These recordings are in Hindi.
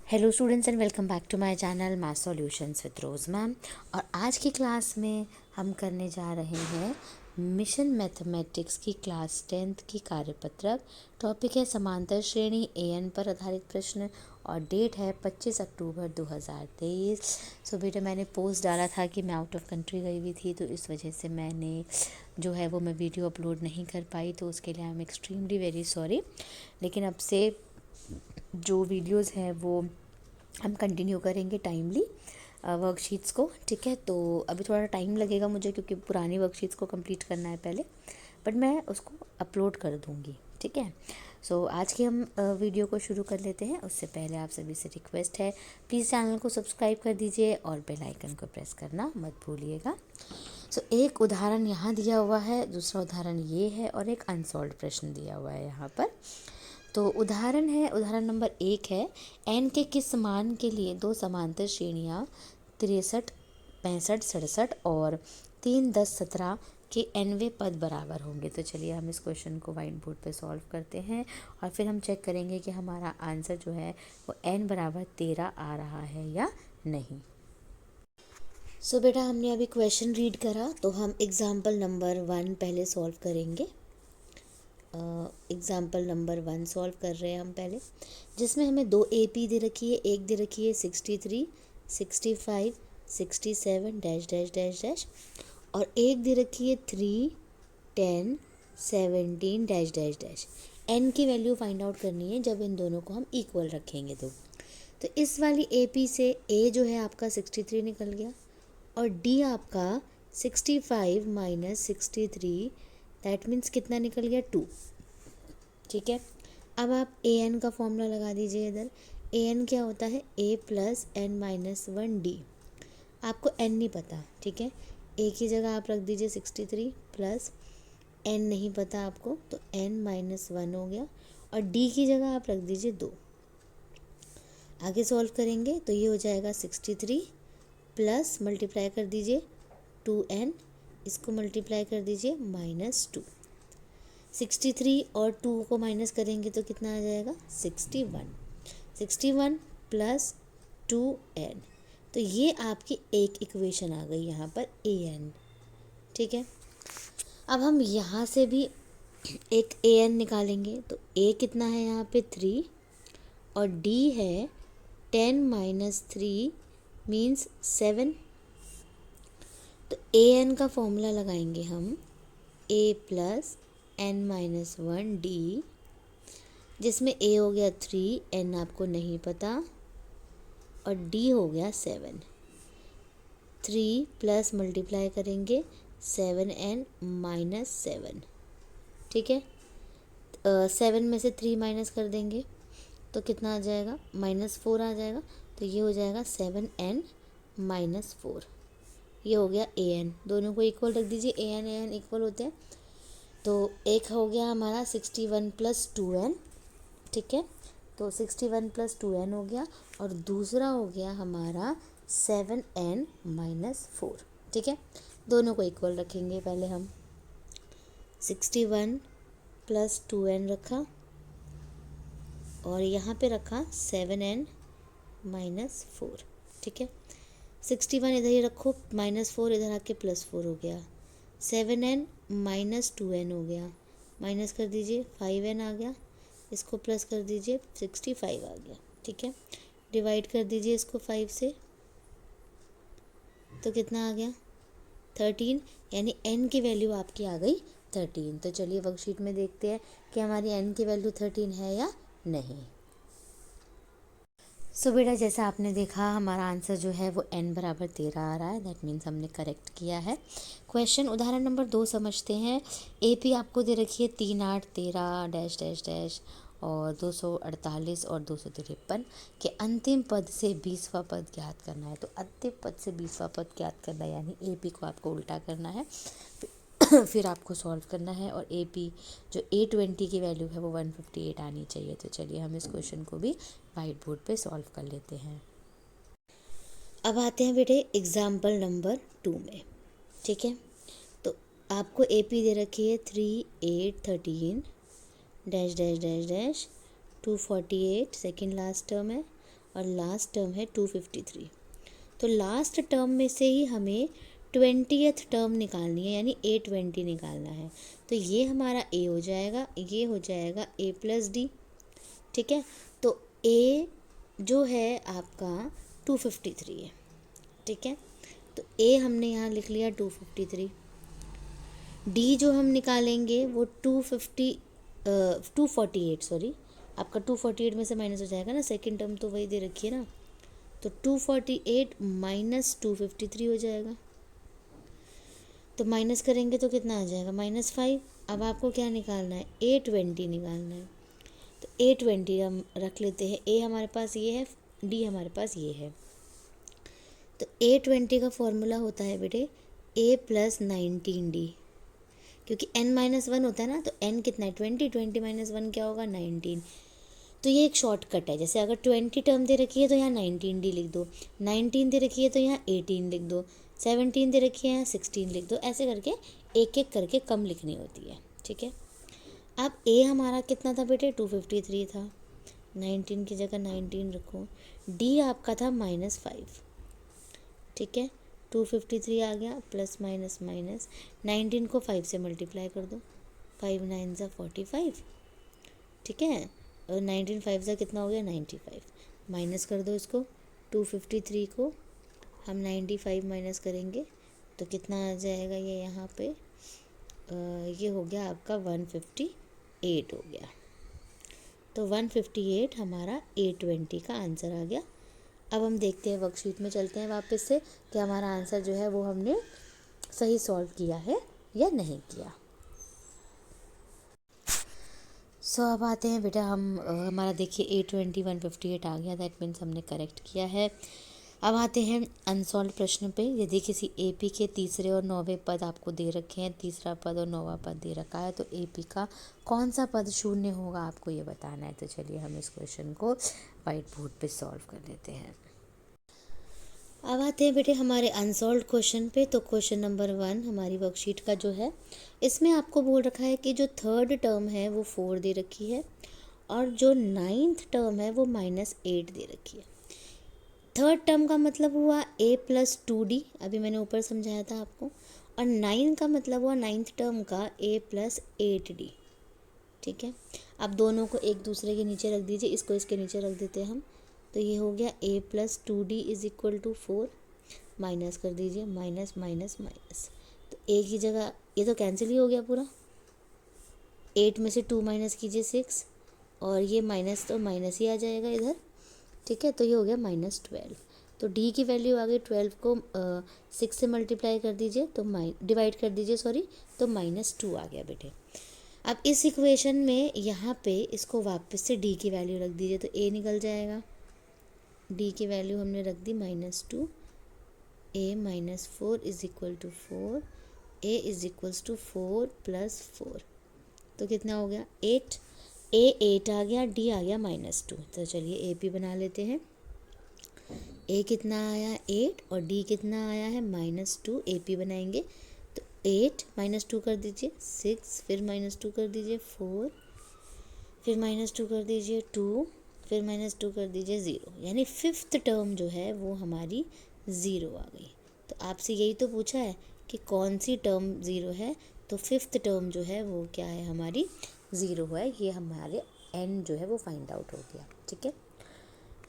Hello students and welcome back to my channel math solutions with Rose ma'am. और आज की क्लास में हम करने जा रहे हैं मिशन मैथमेटिक्स की क्लास 10th की कार्यपत्रक। टॉपिक है समांतर श्रेणी एन पर आधारित प्रश्न और डेट है 25 अक्टूबर 2023। सो बेटा मैंने पोस्ट डाला था कि मैं आउट ऑफ कंट्री गई हुई थी, तो इस वजह से मैंने जो है वो मैं वीडियो अपलोड नहीं कर पाई, तो उसके लिए I am extremely very sorry. लेकिन अब से जो वीडियोस हैं वो हम कंटिन्यू करेंगे टाइमली वर्कशीट्स को, ठीक है। तो अभी थोड़ा टाइम लगेगा मुझे क्योंकि पुरानी वर्कशीट्स को कंप्लीट करना है पहले, बट मैं उसको अपलोड कर दूँगी, ठीक है। सो आज की हम वीडियो को शुरू कर लेते हैं। उससे पहले आप सभी से रिक्वेस्ट है, प्लीज़ चैनल को सब्सक्राइब कर दीजिए और बेल आइकन को प्रेस करना मत भूलिएगा। सो एक उदाहरण यहाँ दिया हुआ है, दूसरा उदाहरण ये है और एक अनसॉल्व्ड प्रश्न दिया हुआ है यहाँ पर। तो उदाहरण नंबर 1 है, एन के किस मान के लिए दो समांतर श्रेणियाँ 63, 65, 67 और 3, 10, 17 के nवें पद बराबर होंगे। तो चलिए हम इस क्वेश्चन को व्हाइट बोर्ड पे सॉल्व करते हैं और फिर हम चेक करेंगे कि हमारा आंसर जो है वो n बराबर 13 आ रहा है या नहीं। सो बेटा हमने अभी क्वेश्चन रीड करा, तो हम एग्जाम्पल नंबर 1 पहले सॉल्व करेंगे। एग्ज़ाम्पल नंबर 1 सॉल्व कर रहे हैं हम पहले, जिसमें हमें दो AP दे रखी है। एक दे रखी है 63, 65, 67 डैश डैश डैश डैश, और एक दे रखी है 3, 10, 17 डैश डैश डैश। n की वैल्यू फाइंड आउट करनी है जब इन दोनों को हम इक्वल रखेंगे। तो इस वाली AP से A जो है आपका 63 निकल गया और D आपका 65 माइनस 63, दैट मीन्स कितना निकल गया 2, ठीक है। अब आप an का फॉर्मूला लगा दीजिए इधर। an क्या होता है a plus N minus 1d। आपको n नहीं पता, ठीक है। a की जगह आप रख दीजिए 63 प्लस n नहीं पता आपको, तो n माइनस 1 हो गया, और d की जगह आप रख दीजिए 2। आगे सॉल्व करेंगे तो ये हो जाएगा 63 प्लस मल्टीप्लाई कर दीजिए 2n, इसको मल्टीप्लाई कर दीजिए -2। 63 और 2 को माइनस करेंगे तो कितना आ जाएगा 61 प्लस 2n। तो ये आपकी एक इक्वेशन आ गई यहाँ पर an, ठीक है। अब हम यहाँ से भी एक an निकालेंगे, तो a कितना है यहाँ पे 3 और d है 10 माइनस 3 मीन्स 7। तो an का फॉर्मूला लगाएंगे हम a plus n minus 1d, जिसमें a हो गया 3, n आपको नहीं पता, और d हो गया 7। 3 प्लस मल्टीप्लाई करेंगे 7n माइनस 7, ठीक है। 7 में से 3 माइनस कर देंगे तो कितना आ जाएगा -4 आ जाएगा। तो ये हो जाएगा 7n माइनस 4। ये हो गया an, दोनों को इक्वल रख दीजिए, an इक्वल होते हैं। तो एक हो गया हमारा 61 प्लस 2n, ठीक है। तो 61 प्लस 2n हो गया, और दूसरा हो गया हमारा 7n माइनस 4, ठीक है। दोनों को इक्वल रखेंगे पहले हम। 61 प्लस 2n रखा और यहाँ पे रखा 7n माइनस 4, ठीक है। 61 इधर ही रखो, -4 इधर आके +4 हो गया, 7n माइनस 2n हो गया, माइनस कर दीजिए 5n आ गया, इसको प्लस कर दीजिए 65 आ गया, ठीक है। डिवाइड कर दीजिए इसको 5 से, तो कितना आ गया 13, यानी n की वैल्यू आपकी आ गई 13। तो चलिए वर्कशीट में देखते हैं कि हमारी n की वैल्यू 13 है या नहीं। सो बेटा जैसा आपने देखा हमारा आंसर जो है वो n बराबर 13 आ रहा है, दैट मीन्स हमने करेक्ट किया है। क्वेश्चन उदाहरण नंबर 2 समझते हैं। AP आपको दे रखी है 3, 8, 13 डैश डैश डैश और 248 और 253 के अंतिम पद से 20वां पद ज्ञात करना है। तो अंतिम पद से 20वां पद ज्ञात करना है, यानी AP को आपको उल्टा करना है फिर आपको सॉल्व करना है, और AP जो A20 की वैल्यू है वो 158 आनी चाहिए। तो चलिए हम इस क्वेश्चन को भी वाइट बोर्ड पे सॉल्व कर लेते हैं। अब आते हैं बेटे एग्जाम्पल नंबर 2 में, ठीक है। तो आपको AP दे रखी है 3, 8, 13 dash dash dash dash 248 second last term है, और लास्ट टर्म है 253। तो लास्ट टर्म में से ही हमें 20th टर्म निकालनी है, यानी A20 निकालना है। तो ये हमारा A हो जाएगा, ये हो जाएगा A+D। ठीक है, तो A जो है आपका 253 है। ठीक है, तो A हमने यहाँ लिख लिया 253। D जो हम निकालेंगे वो 248, सॉरी आपका 248 में से माइनस हो जाएगा ना, सेकंड टर्म तो वही दे रखी है ना, तो 248 माइनस 253 हो जाएगा। तो माइनस करेंगे तो कितना आ जाएगा, -5। अब आपको क्या निकालना है, A20 निकालना है। तो A20 हम रख लेते हैं, A हमारे पास ये है, D हमारे पास ये है। तो A20 का फॉर्मूला होता है बेटे A+19D, क्योंकि n-1 होता है ना, तो n कितना है 20, 20 - 1 क्या होगा 19। तो ये एक शॉर्टकट है, जैसे अगर 20 टर्म दे रखी है तो यहाँ 19D लिख दो, 19 दे रखी है तो यहाँ 18 लिख दो, 17 दे रखी है यहाँ 16 लिख दो, ऐसे करके एक एक करके कम लिखनी होती है। ठीक है, अब A हमारा कितना था बेटे 253 था, 19 की जगह 19 रखो। D आपका था -5। ठीक है, 253 आ गया, प्लस माइनस माइनस 19 को 5 से मल्टीप्लाई कर दो, 5 9 ज़ा 45। ठीक है, और 19 5 ज़ा कितना हो गया 95। माइनस कर दो इसको, 253 को हम 95 माइनस करेंगे तो कितना आ जाएगा, ये यहाँ पे ये हो गया आपका 158 हो गया। तो 158 हमारा A20 का आंसर आ गया। अब हम देखते हैं, वर्कशीट में चलते हैं वापस से कि हमारा आंसर जो है वो हमने सही सॉल्व किया है या नहीं किया। अब आते हैं बेटा हम हमारा देखिए A20 158 आ गया, दैट मीन्स हमने करेक्ट किया है। अब आते हैं अनसॉल्व प्रश्न पे। यदि किसी AP के तीसरे और 9वें पद आपको दे रखे हैं, तीसरा पद और 9वां पद दे रखा है, तो AP का कौन सा पद शून्य होगा आपको ये बताना है। तो चलिए हम इस क्वेश्चन को वाइट बोर्ड पे सॉल्व कर लेते हैं। अब आते हैं बेटे हमारे अनसॉल्व क्वेश्चन पे। तो क्वेश्चन नंबर 1 हमारी वर्कशीट का जो है, इसमें आपको बोल रखा है कि जो थर्ड टर्म है वो 4 दे रखी है और जो 9th टर्म है वो -8 दे रखी है। थर्ड टर्म का मतलब हुआ A+2D, अभी मैंने ऊपर समझाया था आपको, और 9 का मतलब हुआ 9th टर्म का A+8D। ठीक है, अब दोनों को एक दूसरे के नीचे रख दीजिए, इसको इसके नीचे रख देते हैं हम। तो ये हो गया A+2D = 4, माइनस कर दीजिए, माइनस माइनस माइनस, तो A की जगह ये तो कैंसिल ही हो गया पूरा, 8 में से 2 माइनस कीजिए 6, और ये माइनस तो माइनस ही आ जाएगा इधर। ठीक है, तो ये हो गया -12। तो D की वैल्यू आ गई, 12 को 6 से मल्टीप्लाई कर दीजिए, तो डिवाइड कर दीजिए सॉरी, तो -2 आ गया बेटे। अब इस इक्वेशन में यहाँ पे इसको वापस से D की वैल्यू रख दीजिए, तो A निकल जाएगा। D की वैल्यू हमने रख दी -2, A -4 = 4, A = 4 + 4, तो कितना हो गया 8। A 8 आ गया, D आ गया -2। तो चलिए AP बना लेते हैं। A कितना आया 8 और D कितना आया है -2, AP बनाएंगे तो 8 -2 कर दीजिए 6, फिर -2 कर दीजिए 4, फिर -2 कर दीजिए 2, फिर -2 कर दीजिए 0, यानी 5th टर्म जो है वो हमारी 0 आ गई। तो आपसे यही तो पूछा है कि कौन सी टर्म 0 है, तो 5th टर्म जो है वो क्या है हमारी 0 है। ये हमारे n जो है वो फाइंड आउट हो गया। ठीक है,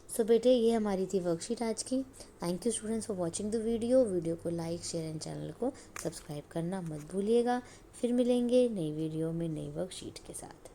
सो बेटे ये हमारी थी वर्कशीट आज की। Thank you students for watching the video को लाइक शेयर एंड चैनल को सब्सक्राइब करना मत भूलिएगा। फिर मिलेंगे नई वीडियो में नई वर्कशीट के साथ।